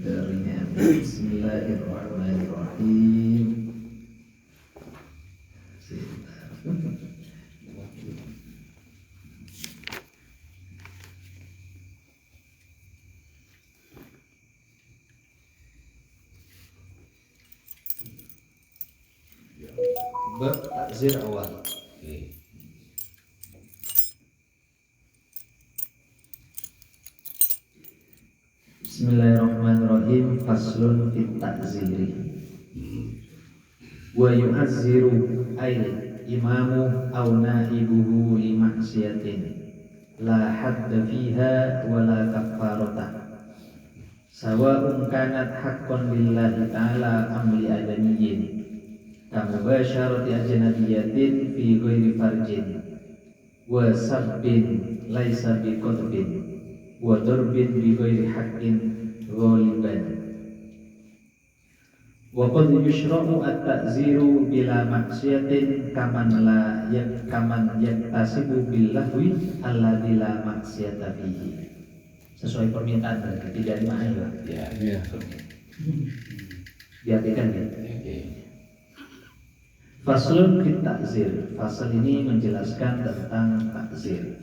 Bismillahirrahmanirrahim. Bab takzir awal. Bismillahirrahmanirrahim. Faslun fit takziri. Wa yu'azziru ay imamu aw naibuhu li maksiatin la hadda fiha wa la kafarata sawa'un kanat haqqan lillahi ta'ala am li adamiyyin kamubasharati ajnabiyatin fi ghairi farjin wa sabbin laisa bi qatbin wa darbin bi ghairi haqqin ghaliban wa qad yushra'u at-ta'ziru bila maksiatin kaman yaktasibu billahi alladzi la maksiata fihi. Sesuai permintaan berarti tidak dimaknai Pak. Ya. Diartikan ya. Faslun fit ta'zir. Fasal ini menjelaskan tentang takzir.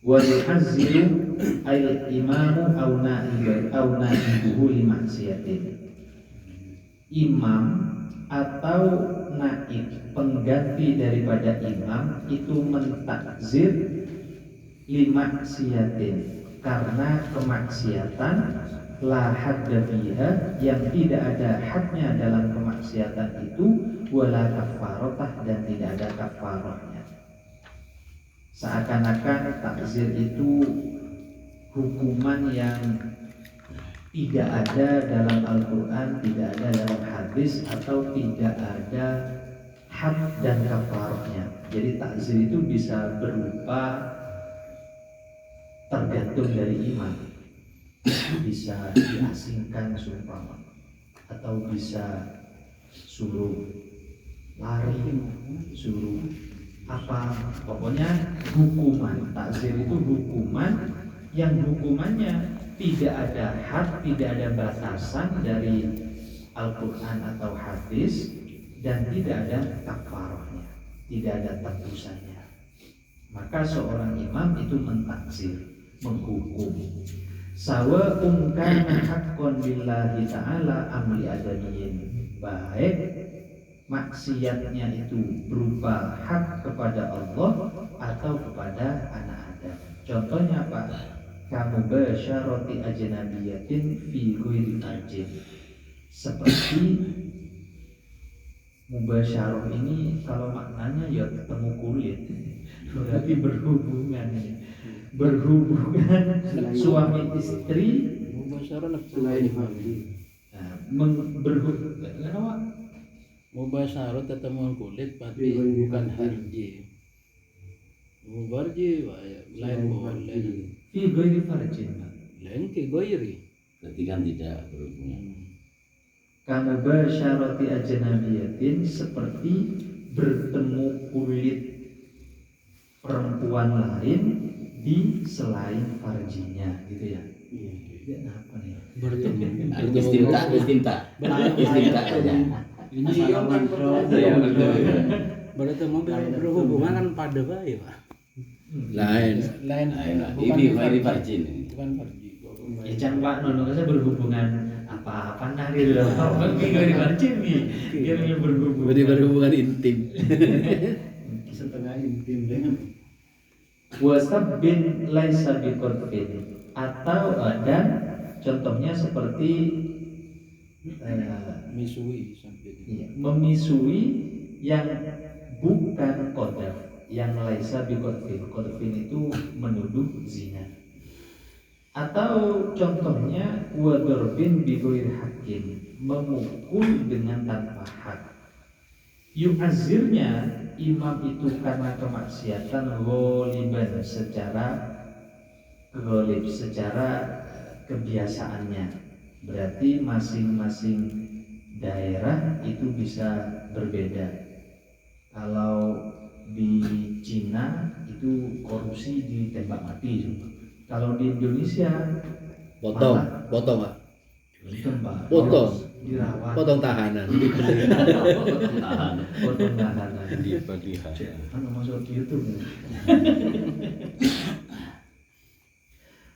Wa yu'azziru ay imamu aw naibuhu li maksiatin. Imam atau naib pengganti daripada imam itu mentakzir lima maksiatin karena kemaksiatan la hadda fiha yang tidak ada hadnya dalam kemaksiatan itu wala kafarotah dan tidak ada kafarahnya. Seakan-akan takzir itu hukuman yang tidak ada dalam Al-Quran, tidak ada dalam hadis, atau tidak ada had dan kafarahnya. Jadi takzir itu bisa berupa tergantung dari imam, bisa diasingkan sumpah, atau bisa suruh lari, suruh apa, pokoknya hukuman. Takzir itu hukuman yang hukumannya tidak ada had, tidak ada batasan dari Al-Quran atau hadis, dan tidak ada kafarahnya, tidak ada tebusannya. Maka seorang imam itu mentakzir, menghukum. Sawa'un kana haqqan billahi ta'ala am li adamiyyin. Baik maksiatnya itu berupa hak kepada Allah atau kepada anak Adam. Contohnya apa? Kamubasharati ajnabiyatin fi ghairi farjin. Seperti mubasyarah ini kalau maknanya ya ketemu kulit, berarti berhubungan suami istri. Mubasyarah selain farji. Kenapa? Mubasyarah ketemu kulit tapi bukan harji. Mubarji lain boleh. Fi ghairi farjin. Lain ke goiri. Berarti kan tidak berhubungan. Kamubasharati ajnabiyatin, seperti bertemu kulit perempuan lain di selain farjinya, gitu ya. Iya. Apa nih? Bertemu. Istimta aja. Ini bertemu berhubungan kan pada bayi Pak. Lain. Ini ghairi farjin. Bukan farji. Ya jangan Pak Nono saya berhubungan apa-apa nah gitu loh. Ini ghairi farjin nih. Dia berhubungan. Berhubungan intim. Setengah intim dengan Wasabbin laisa biqadfin, atau dan contohnya seperti misui sampai memisui yang bukan qadaf, yang laisa biqadfin. Qadfin itu menuduh zina. Atau contohnya wadarbin bi ghairi haqqin, memukul dengan tanpa hak. Yu'azirnya imam itu karena kemaksiatan ghaliban, secara ghalib, secara kebiasaannya. Berarti masing-masing daerah itu bisa berbeda. Kalau di Cina itu korupsi ditembak mati. Kalau di Indonesia Potong Pak. Tembakau Potong. dirawat. Potong tahanan. Potong tahanan. Dipelihara. Kan masuk YouTube.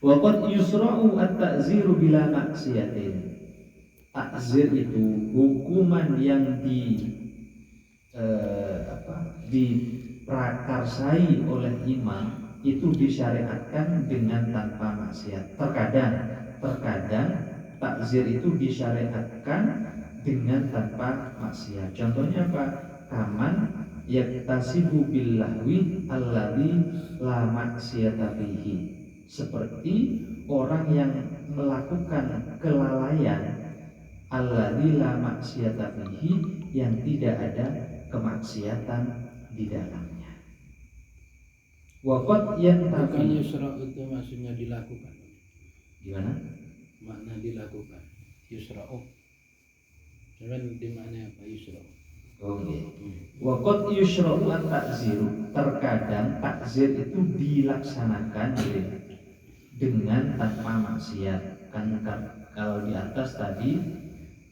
Wa qad yusra'u at-ta'ziru bila maksiatin. Takzir itu hukuman yang diprakarsai oleh imam itu disyariatkan dengan tanpa maksiat. Terkadang takzir itu disyariatkan dengan tanpa maksiat. Contohnya apa? Kaman yaktasibu bil lahwi alladzi la maksiata fihi. Seperti orang yang melakukan kelalaian alladzi la maksiata fihi, yang tidak ada kemaksiatan di dalamnya. Wa qad Bukan yantafi. yusra itu maksudnya dilakukan. Gimana? Makna dilakukan. Yusra'u. Cuman di mana apa yusra? Oh iya. Wa qad yusra'u at-ta'ziru. Terkadang takzir itu dilaksanakan dengan tanpa maksiat. Kan kalau di atas tadi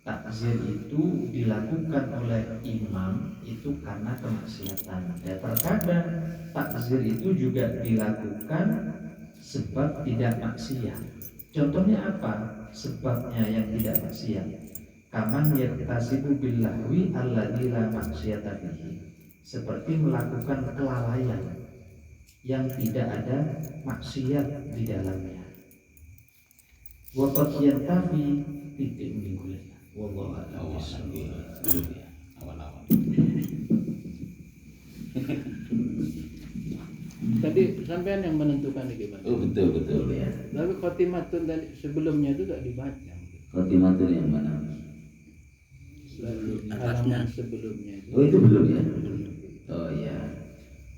takzir itu dilakukan oleh imam itu karena kemaksiatan. Ya, terkadang takzir itu juga dilakukan sebab tidak maksiat. Contohnya apa? Sebabnya yang tidak maksiat. Kaman yaktasibu bil lahwi alladzi la maksiata fihi. Seperti melakukan kelalaian yang tidak ada maksiat di dalamnya. Wa qad yantafi titik minggu. Wallahu a'lam. Awal-awal. Tadi sampean yang menentukan ini, Pak. Oh betul ya. Tapi khotimatun tadi sebelumnya itu tidak dibaca. Khotimatun yang mana? Halaman sebelumnya itu. Oh itu belum ya? Oh ya.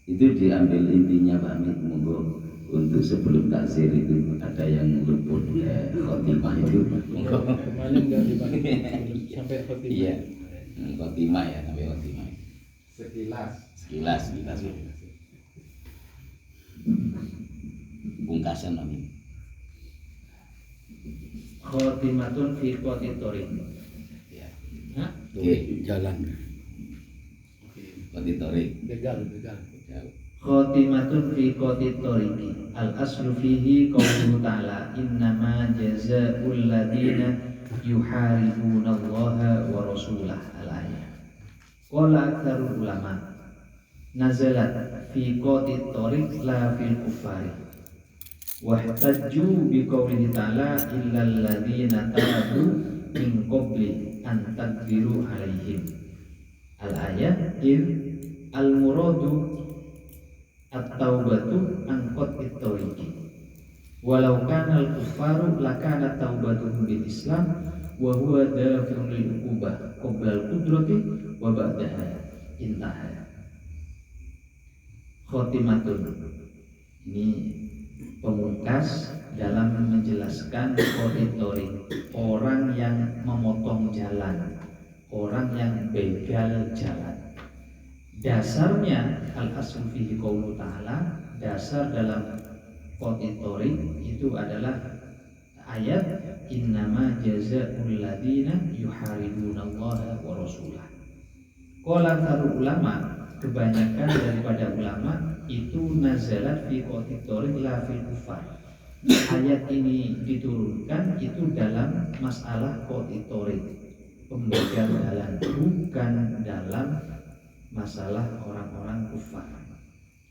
Itu diambil intinya Pak Amit, monggo untuk sebelum takzir itu ada yang luput khotimah itu. Monggo. Kemarin enggak dibaca sampai khotimah. Iya. Khotimah ya, sampai khotimah. Sekilas. Pungkasan Amin. Khotimatun fi qatitorin. Ya. Hah? Oke, Jalan. Qatitorik. Begal. Khotimatun fi qatitorin. Al-aslu fihi qauluhu ta'ala innama jazaa'ul ladzina yuharibuna Allaha wa rasulah. Al-ayat. Qala aktsarul ulama nazalat fi qatitorin la fil kuffari. Wahtajju biqaulihi ta'ala illal ladzina tabu min qabli an taqdiru alaihim. Al-ayat al-muradu at-taubatu an qat'it tariqi. Walau kana al-kuffaru lakana taubatuhum bil Islam wa huwa dafi'un lil uqubah qabla al-qudrati wa ba'daha. Intaha. Khotimatun. Ini pemungkas dalam menjelaskan koridori, orang yang memotong jalan, orang yang begal jalan. Dasarnya al-aslu fihi qaulu ta'ala, dasar dalam koridori itu adalah ayat innama jazaa'ul ladzina yuharibunallaha wa rasulah. Qala taru ulama, kebanyakan daripada ulama itu nazalat fi qatitorin la fil kufar. Ayat ini diturunkan itu dalam masalah qatitorin, pembegal jalan, bukan dalam masalah orang-orang kufar.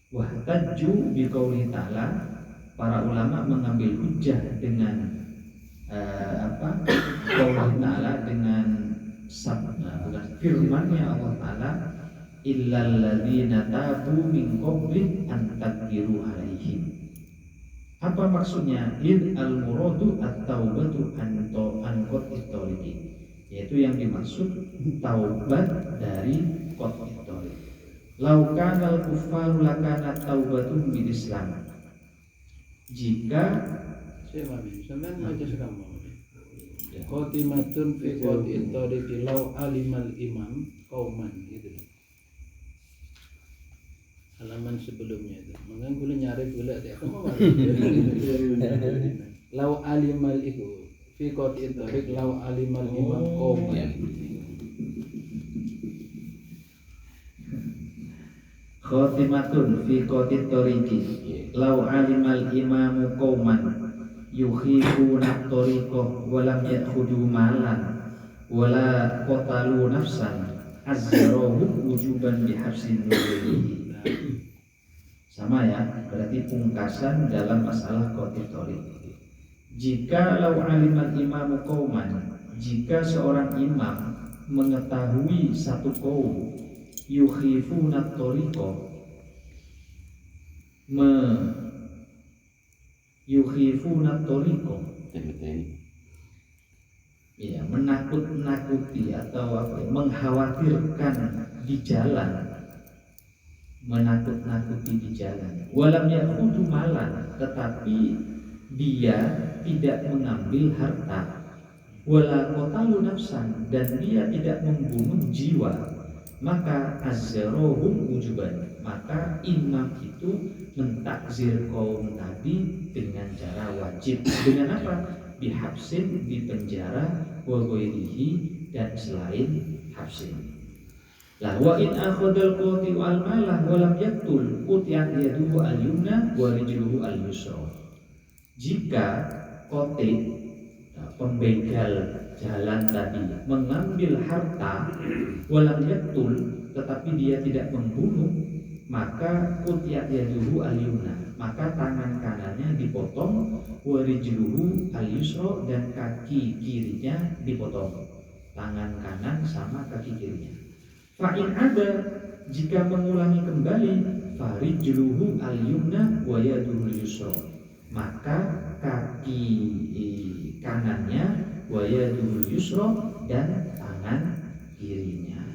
Wahtajju biqauli ta'ala, para ulama mengambil hujjah dengan qauli ta'ala, dengan bukan firman-Nya Allah Ta'ala illal ladzina tabu min qabli an taqdiru alaihim. Apa maksudnya? Id al-muradu at-taubatu an qat'it tariqi, yaitu yang dimaksud taubat dari qat'it tariq. Lau kana al-kuffaru lakana taubatuhum bil Islam. Jika Saya pahami. Sampean baca sekarang. Khotimatun fi qat'it tariqi law alimal imam qauman gitu. Halaman sebelumnya itu. Mungkin boleh nyari boleh deh. Lau alimal itu fi qat'i tariq law alimal imam qauman. Ya. Khotimatun fi qat'i tariqi law alimal imamu qauman yukhifuna tariqah wa lam ya'khudhu malan wala qatalu nafsan azzarahum wujuban bihabsin nuzuli. Sama ya, berarti pungkasan dalam masalah qat'i tariq. Jika law alimal imamu qauman, jika seorang imam mengetahui satu kaum yukhifuna tariqah, yukhifuna tariqah, ya, menakut-nakuti atau apa, mengkhawatirkan di jalan, menakut-nakuti di jalan. Walam yakhudhu malan, tetapi dia tidak mengambil harta. Wala qatalu nafsan, dan dia tidak membunuh jiwa. Maka azzarohum wujuban, maka imam itu mentakzir kaum tadi dengan cara wajib. Dengan apa? Bihabsin, di penjara, wa ghairihi, dan selain habsin. Lah wa in akhadal qati'u al malah wa lam yaqtul quti'at yaduhu al yumna wa rijluhu al yusra. Jika qati', pembegal jalan tadi, mengambil harta walam yaktul, tetapi dia tidak membunuh, maka quti'at yaduhu al yumna, maka tangan kanannya dipotong, warijluhu al yusra, dan kaki kirinya dipotong, tangan kanan sama kaki kirinya. Fa'in ada, jika mengulangi kembali, farijluhu al yumna wa yaduhu al yusra, maka kaki kanannya wa yaduhu al yusra, dan tangan kirinya.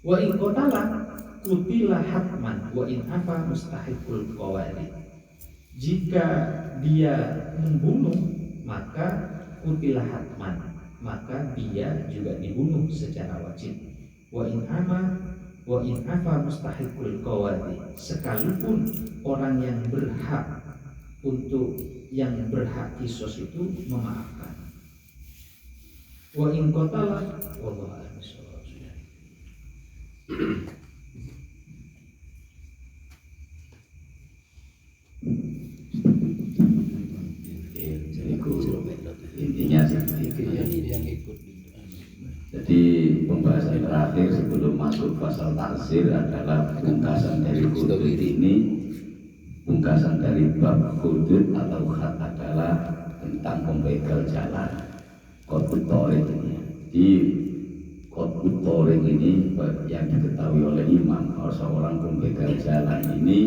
Wa in qatala qutila hatman wa in afa mustahiqul qawari. Jika dia membunuh, maka qutila hatman, maka dia juga dibunuh secara wajib. Wa in afa mustahiqul qawari, sekalipun orang yang berhak untuk yang berhak kisos itu memaafkan. Wa in qatala wallahu a'lam. Intinya seperti itu ya. Yang ikut. Jadi pembahasan terakhir sebelum masuk pasal taksir adalah pungkasan dari hudud ini. Pungkasan dari bab hudud atau had adalah tentang pembegal jalan, qat'ut thariq ini. Di qat'ut thariq ini yang diketahui oleh imam, seorang pembegal jalan ini,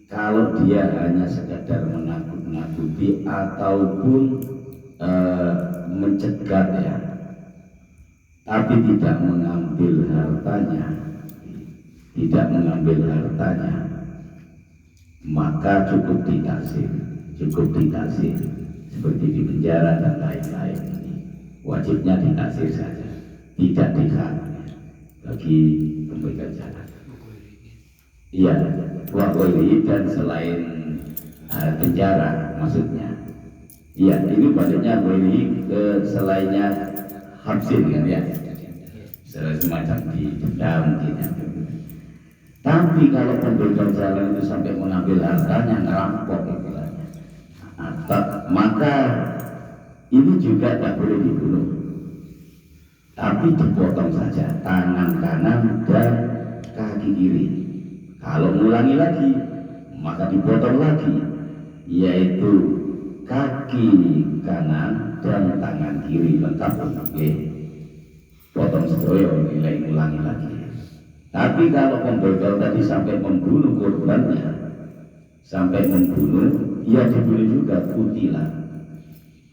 kalau dia hanya sekadar menakut-nakuti ataupun mencegat ya, tapi tidak mengambil hartanya, maka cukup ditaksir seperti di penjara dan lain-lain. Ini wajibnya ditaksir saja, tidak dihad bagi pembegal jalan. Iya, waqili, dan selain penjara maksudnya. Iya, ini baliknya waqili ke selainnya habsin kan ya, semacam di dendam mungkin ya. Tapi kalau pembegal jalan itu sampai mengambil hartanya, ngerampok istilahnya, maka ini juga tidak boleh dibunuh, tapi dipotong saja tangan kanan dan kaki kiri. Kalau mengulangi lagi, maka dipotong lagi, yaitu kaki kanan dan tangan kiri lengkap. Potong sedoyo, nilai ulangi lagi. Tapi kalau pembegal tadi sampai membunuh korbannya, ia dibunuh juga, kutilah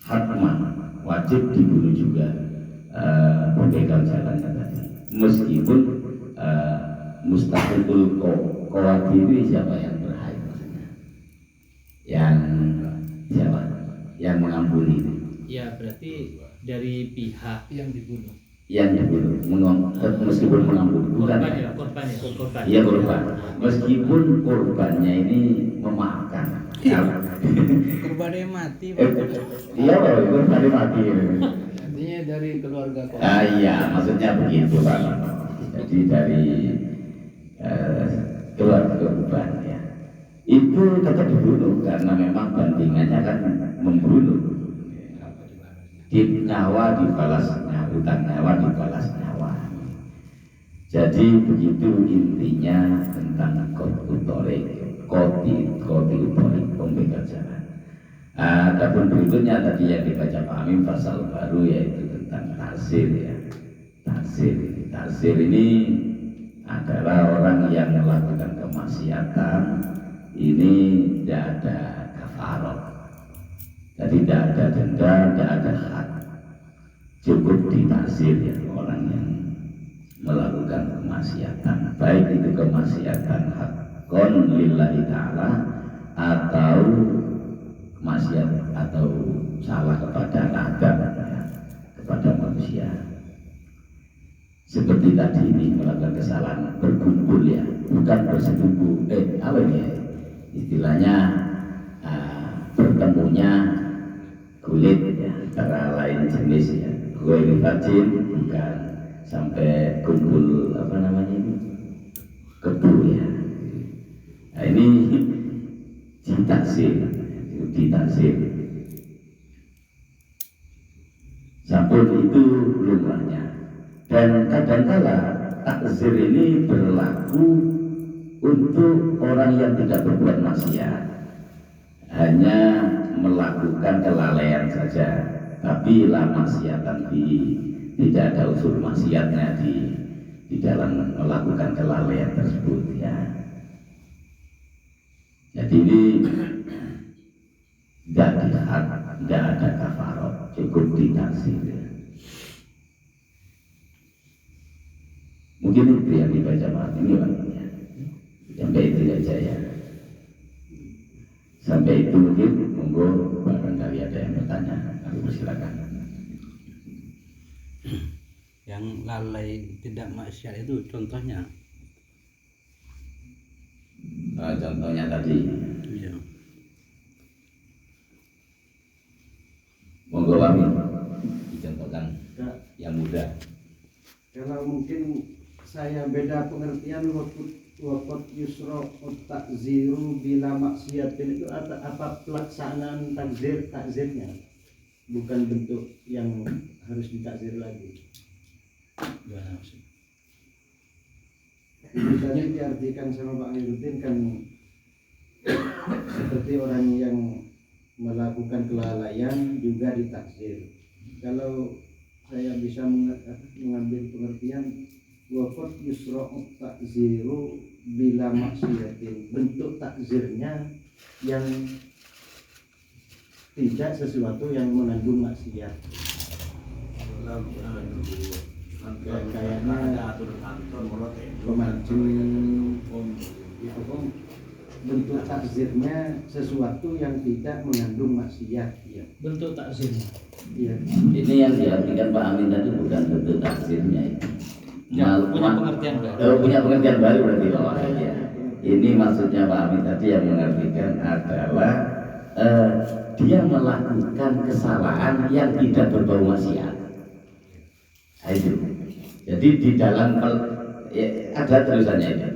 hatman, wajib dibunuh juga pembegal jalan tadi. Meskipun mustahilul qawadiri, siapa yang berhak maksudnya? Yang siapa? Yang mengampuni. Ya, berarti dari pihak Yang dibunuh. Meskipun mengampuni, bukan korban. Iya, korban. Meskipun korbannya ini memaafkan, Korban yang mati. Iya, korban mati. Artinya dari keluarga kok. Iya, maksudnya begitu Pak. Jadi dari keluarga korban ya. Itu tetap dibunuh karena memang bandingannya kan membunuh. Nyawa dibalas nyawa, utang nyawa dibalas nyawa. Jadi begitu intinya tentang koti utorik pembeda jalan. Adapun berikutnya tadi yang dibaca Pak Amin pasal baru yaitu tentang taksir ya. Taksir ini adalah orang yang melakukan kemaksiatan ini tidak ada kafarat. Jadi tidak ada denda, tidak ada hak. Cukup ditaksir ya orang yang melakukan kemaksiatan, baik itu kemaksiatan hakon lillahi ta'ala atau maksiat atau salah kepada adam ya, kepada manusia. Seperti tadi ini melakukan kesalahan berkumpul ya, bukan bersetubuh. Apa ya istilahnya bertemunya kulit ya, antara lain jenis ya, gue virgin bukan sampai kumpul apa namanya ini kebu ya. Nah, ini ditaksir sampun itu lumrahnya. Dan kadangkala takzir ini berlaku untuk orang yang tidak berbuat maksiat, hanya melakukan kelalaian saja, tapi la maksiatan tidak ada unsur maksiatnya di dalam melakukan kelalaian tersebut ya. Jadi ini tidak ada kafarat, cukup ditaksir ya. Mungkin itu yang dibaca Pak ini Pak ya. Sampai itu saja ya. Sampai itu mungkin monggo barangkali ada yang bertanya, kami persilakan. Yang lalai tidak maksiat itu contohnya. Contohnya tadi. Iya. Monggo kami dicontohkan yang mudah. Kalau mungkin saya beda pengertian waktu yusro takziru bila maksiatin itu apa pelaksanaan takzirnya, bukan bentuk yang harus ditakzir lagi. Itu tadi diartikan sama Pak Amiruddin kan seperti orang yang melakukan kelalaian juga ditakzir. Kalau saya bisa mengambil pengertian wafat yusra takziru bila maksiatin, bentuk takzirnya yang tidak sesuatu yang mengandung maksiat. Kayaknya pemancing bentuk takzirnya sesuatu yang tidak mengandung maksiat ya. Bentuk takzirnya. Iya. Ini yang diartikan Pak Amin tadi bukan bentuk taksirnya itu. Punya pengertian baru. Punya pengertian baru berarti Pak ya. Ini maksudnya Pak Amin tadi yang mengartikan adalah dia melakukan kesalahan yang tidak berbau maksiat. Nah, itu. Jadi di dalam ada tulisannya ini.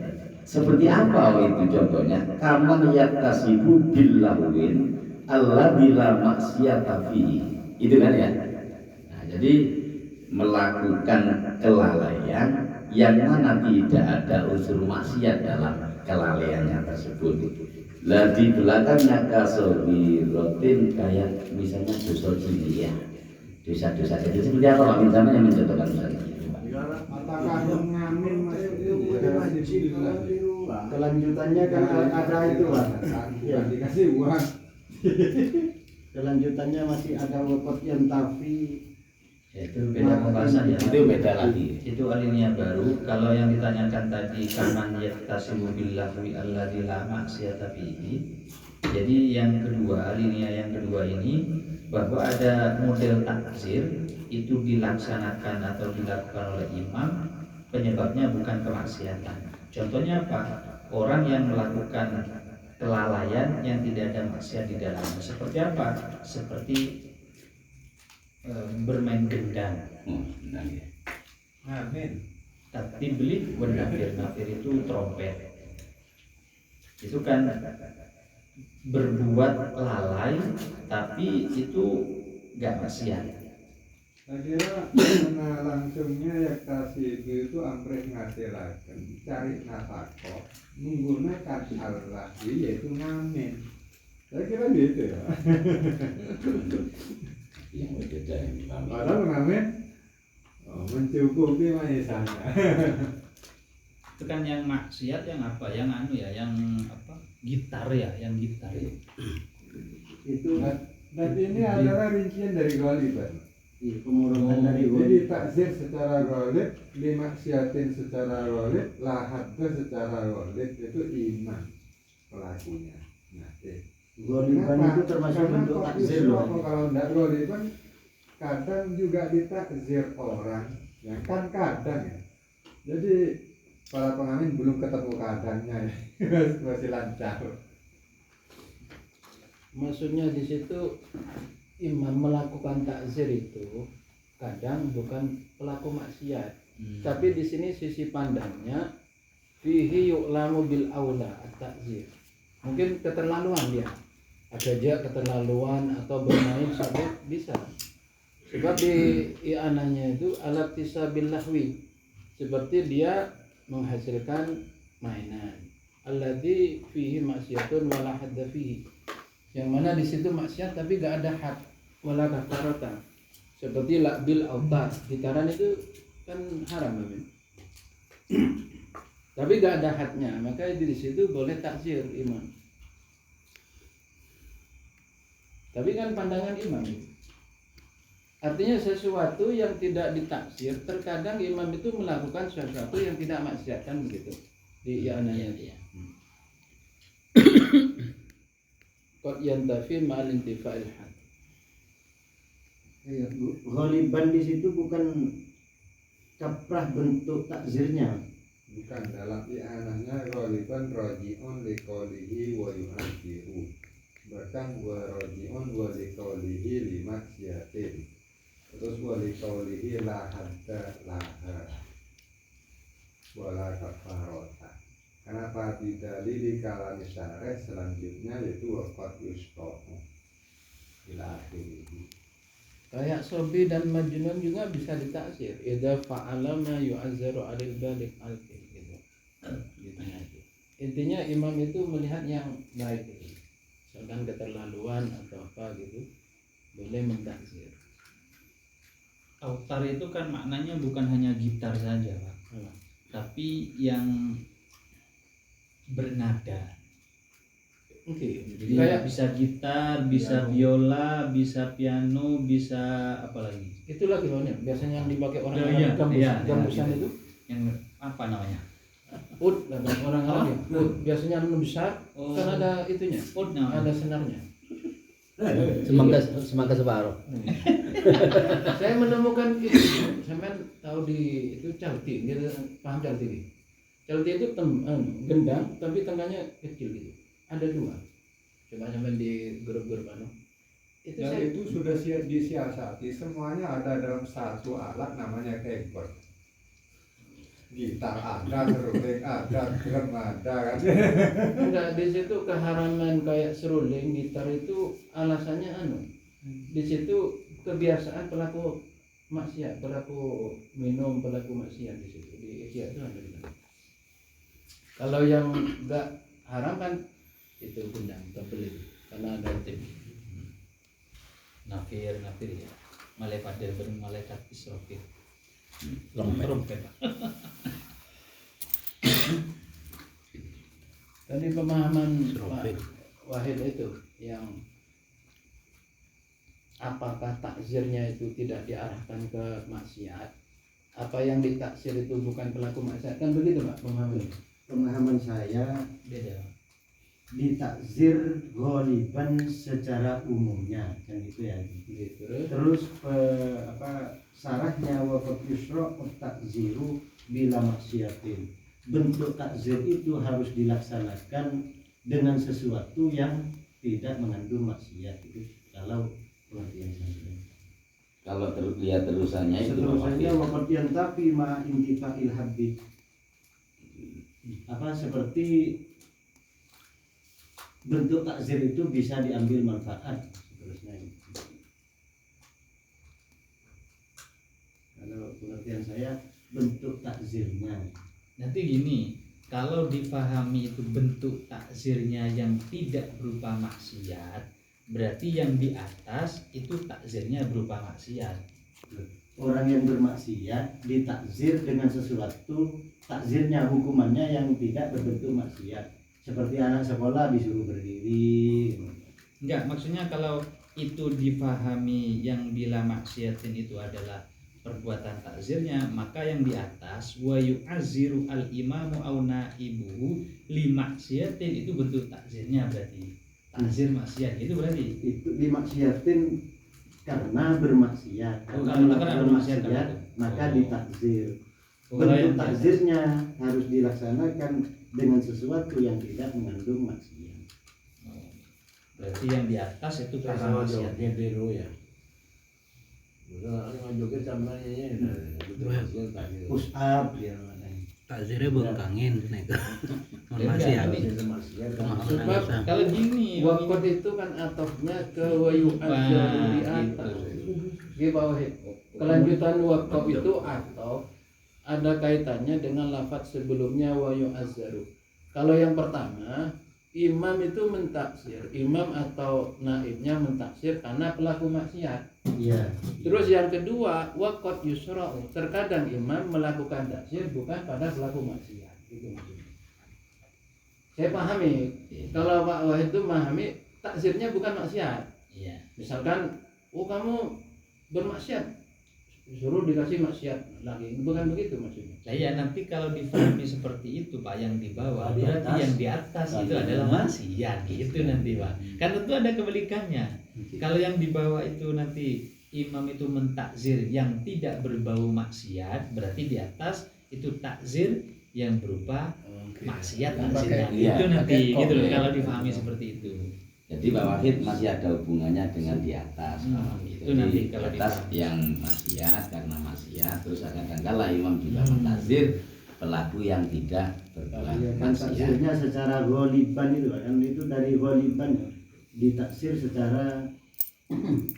Seperti apa itu contohnya? Kaman yaktasibu billahwin alladzila maksiata fihi. Itu kan ya. Nah, jadi melakukan kelalaian yang mana tidak ada unsur maksiat dalam kelalaiannya tersebut. Lah di belakangnya kasobirotin kayak misalnya dosa ya, dosa-dosa kecil seperti apa Pak Minta yang mencontohkan misalnya? Apakah mengamin kelanjutannya kan ada itu Pak. Ya. Dikasih uang. Kelanjutannya masih ada wafat yang tafi. Itu beda pembahasan ya. Itu beda lagi. Itu alinea baru. Kalau yang ditanyakan tadi kaman yaktasibu billahi alladzi la maksiata fihi. Jadi yang kedua, alinea yang kedua ini bahwa ada model takzir itu dilaksanakan atau dilakukan oleh imam, penyebabnya bukan kemaksiatan. Contohnya apa? Orang yang melakukan kelalaian yang tidak ada maksiat di dalamnya. Seperti apa? Seperti bermain gendang. Gendang ya. Amin. Tapi beli nafir itu trompet. Itu kan berbuat lalai, tapi itu gak maksiat. Saya kira karena langsungnya ya kasih itu amrih ngasilaken cari nafkah menggunakan Allah yaitu ngamen. Saya kira gitu ya. Yang berbeda yang Padahal ngamen mencukupi maisanya. Itu kan yang maksiat yang apa? Yang anu ya, yang apa? Gitar ya, yang gitar. Itu Dan ini adalah rincian dari Ghaliban. pengurutan dari Jadi takzir secara ghalib, dimaksiatin secara ghalib, lahadda secara ghalib itu iman pelakunya. Nah, Ghaliban itu termasuk bentuk takzir loh. Kalau tidak ghaliban, kadang juga ditakzir orang, ya kan kadang ya. Jadi para pengamen belum ketemu kadangnya ya, masih lancar. Maksudnya di situ imam melakukan takzir itu kadang bukan pelaku maksiat, tapi di sini sisi pandangnya fihi yu'lamu bil aula at-takzir. Mungkin keterlaluan dia, ada aja keterlaluan atau bermain sampai bisa. Sebab di i'anahnya itu alat tisabil lahwi, seperti dia menghasilkan mainan. Alladzi fihi maksiatun wala hadda fihi, yang mana di situ maksiat tapi gak ada had wala kafarata, seperti lakbil autar, gitaran itu kan haram Amin. Tapi gak ada hadnya, maka di situ boleh takzir imam. Tapi kan pandangan imam itu, artinya sesuatu yang tidak ditaksir, terkadang imam itu melakukan sesuatu yang tidak maksiat, kan begitu di i'anahnya dia. Qad yantafi ma'al intifa'il had. Ghaliban di situ bukan kaprah bentuk takzirnya. Bukan, dalam i'anahnya ghaliban raji'un liqaulihi wa yu'adziru. Bahkan wa raji'un wa liqaulihi limaksiatin. Terus wa liqaulihi la hadda laha wa la kafarata. Kenapa tidak dalili kalami syareh selanjutnya yaitu waqat yustohu ila akhirih. Kayak sobi dan majnun juga bisa ditaksir. Idza fa'ala ma yu'azzaru 'alil balik al-fil gitu. Intinya imam itu melihat yang baik itu. Misalkan keterlaluan atau apa gitu, boleh mentaksir. Autar itu kan maknanya bukan hanya gitar saja, Pak. Tapi yang bernada. Oke, Jadi kayak bisa gitar, bisa biola, bisa piano, bisa apa lagi? itu lagi biasanya yang dipakai orang Oh, Arab, iya, gambusan iya. itu Yang apa namanya? ud, orang Arab ya. Ud biasanya anu besar, Oh. kan ada itunya, Ud namanya. ada senarnya. Semangka separuh. Saya menemukan itu, sampean tahu di itu calti, gitu, paham calti? Calti itu gendang, tapi tengahnya kecil gitu. Ada dua. Coba sampean di grup-grup anu. Itu Dan saya itu sudah disiasati, semuanya ada dalam satu alat namanya keyboard. Gitar ada, seruling ada, drum ada kan. enggak, di situ keharaman kayak seruling gitar itu alasannya anu. Di situ kebiasaan pelaku maksiat, pelaku minum, pelaku maksiat di situ. Di Asia itu ada gitu. Kalau yang enggak haram kan itu gendang, tabel itu, karena ada tim. Nafir ya. Malaikat dan malaikat Israfil. Trompet. Tadi pemahaman Trompet. Pak Wahid itu yang apakah takzirnya itu tidak diarahkan ke maksiat, apa yang ditaksir itu bukan pelaku maksiat, kan begitu Pak pemahaman? Pemahaman saya Beda. ditakzir ghaliban secara umumnya kan gitu ya. Gitu. Terus sarahnya waqat yusra takziru bila maksiatin. Bentuk takzir itu harus dilaksanakan dengan sesuatu yang tidak mengandung maksiat. Itu kalau pengertian saya. Kalau lihat terusannya itu Seterusnya wakotian tapi ma intifa'il habbi, apa seperti bentuk takzir itu bisa diambil manfaat seterusnya. Kalau pengertian saya bentuk takzirnya. Nanti gini, kalau difahami itu bentuk takzirnya yang tidak berupa maksiat, berarti yang di atas itu takzirnya berupa maksiat. Orang yang bermaksiat ditakzir dengan sesuatu, takzirnya hukumannya yang tidak berbentuk maksiat. Seperti anak sekolah disuruh berdiri. Enggak, maksudnya kalau itu difahami yang bila maksiatin itu adalah perbuatan takzirnya, maka yang di atas wa yu'azziru al-imamu au naibuhu li maksiatin itu bentuk takzirnya, berarti takzir maksiat itu berarti Itu dimaksiatin karena bermaksiat. Oh, Karena karena bermaksiat bermaksiat, maka oh. ditakzir. Oh, Bentuk yang di atas. takzirnya harus dilaksanakan dengan sesuatu yang tidak mengandung maksiat. Oh, berarti yang di atas itu karena Sama maksiat. joget dulu ya. Udah orang joget sama nyanyi betul tak gitu. Push up dia namanya. takzirnya bengkangin nek. Enggak, Masih tapi Sebab kalau gini wakot itu kan atofnya ke wayu ajaru di atas. Di bawah itu. Kelanjutan wakot itu atof ada kaitannya dengan lafaz sebelumnya wayu azaru. Kalau yang pertama imam itu mentaksir, imam atau naibnya mentaksir karena pelaku maksiat. Iya. Terus yang kedua wakot yusra'u, terkadang imam melakukan taksir bukan pada pelaku maksiat. Itu maksudnya. Saya pahami. Kalau Pak Wahid itu memahami taksirnya bukan maksiat. iya. Misalkan, oh kamu bermaksiat, suruh dikasih maksiat lagi, bukan begitu maksudnya. Nah, ya nanti kalau difahami seperti itu Pak, yang di bawah Di berarti atas. yang di atas itu adalah maksiat gitu nanti Pak. Kan tentu ada kebalikannya. Kalau yang di bawah itu nanti imam itu mentakzir yang tidak berbau maksiat, berarti di atas itu takzir yang berupa maksiat takzirnya. Iya. Itu nanti Pakai gitu loh kok, ya. kalau difahami seperti itu. Jadi Pak Wahid masih ada hubungannya dengan di atas. Itu Jadi nanti di kalau atas difahami. yang maksiat karena maksiat, terus kadang-kala imam juga mentazir pelaku yang tidak berbuat Iya, kan maksiat. taksirnya secara ghaliban itu kan itu dari ghaliban ditaksir secara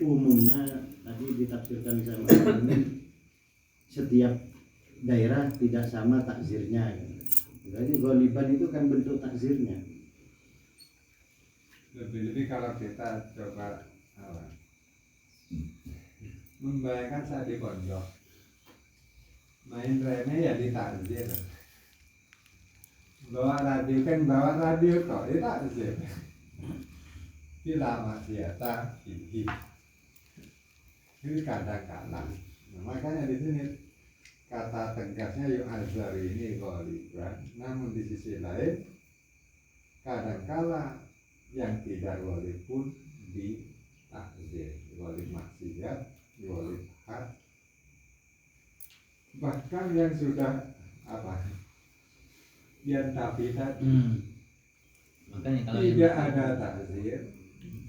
umumnya tadi ditafsirkan sama ini setiap daerah tidak sama takzirnya. Jadi ghaliban itu kan bentuk takzirnya. Lebih-lebih kalau kita coba membayangkan saat di pondok main rene ya ditakzir, bawa radio kok ditakzir, bila maksiata ini kadang-kadang. Nah, makanya di sini kata tegasnya yuk azhar ini ghaliban, namun di sisi lain kadangkala yang tidak wajib pun di takzir, wajib maksiat, wajib had, bahkan yang sudah yang tapi tadi Makanya kalau tidak ada takzir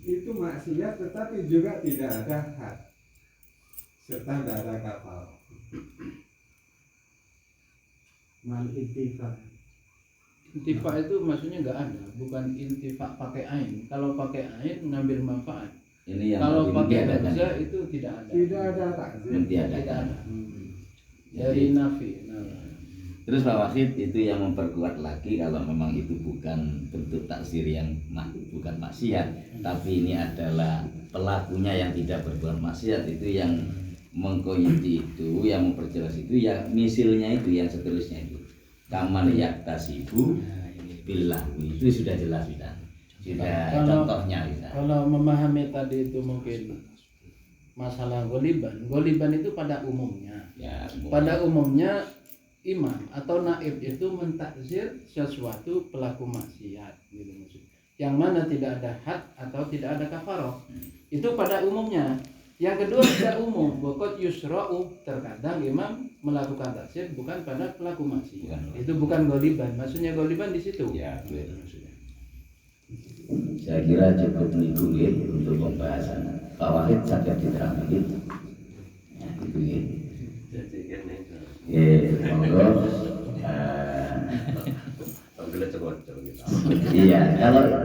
itu maksiat, tetapi juga tidak ada had serta tidak ada kafal. Mal ittifaq. Intifak itu maksudnya nggak ada, bukan intifak pakai ain. Kalau pakai ain ngambil manfaat. Ini yang Kalau tadi pakai diadakan. hamzah itu tidak ada. Tidak ada takzir. Yang Tidak diadakan. ada. Dari nafi. Nah, Terus Pak Wahid itu yang memperkuat lagi kalau memang itu bukan bentuk taksir yang bukan maksiat, tapi ini adalah pelakunya yang tidak berbuat maksiat, itu yang mengkoyiti itu, yang memperjelas itu ya misilnya itu yang seterusnya itu. Kaman yaktasibu billahu itu sudah jelas sudah Kalau- contohnya sudah. kalau memahami tadi itu mungkin masalah goliban itu pada umumnya. Ya, Pada umumnya imam atau naib itu mentakzir sesuatu pelaku maksiat gitu maksudnya. Yang mana tidak ada had atau tidak ada kafaroh. Itu pada umumnya. Yang kedua tidak umum, bokot yusra'u, terkadang imam melakukan takzir bukan pada pelaku maksiat. Bukan. Itu bukan goliban. Maksudnya goliban di situ. Ya, betul. Maksudnya. Saya kira cukup niku nggih untuk pembahasan Tauhid saged diterangkan. Ya, itu nggih. Monggo. Iya,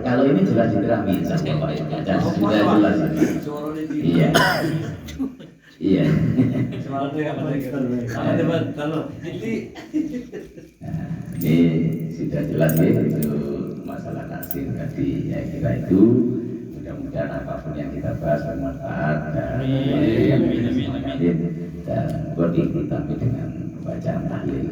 kalau ini jelas diterangin sama Bapak Ibu. Sudah jelas. Iya. Iya. Ini sudah jelas ya itu masalah taksir tadi. Ya kira itu mudah-mudahan apapun yang kita bahas bermanfaat dan berikut dengan bacaan tahlil.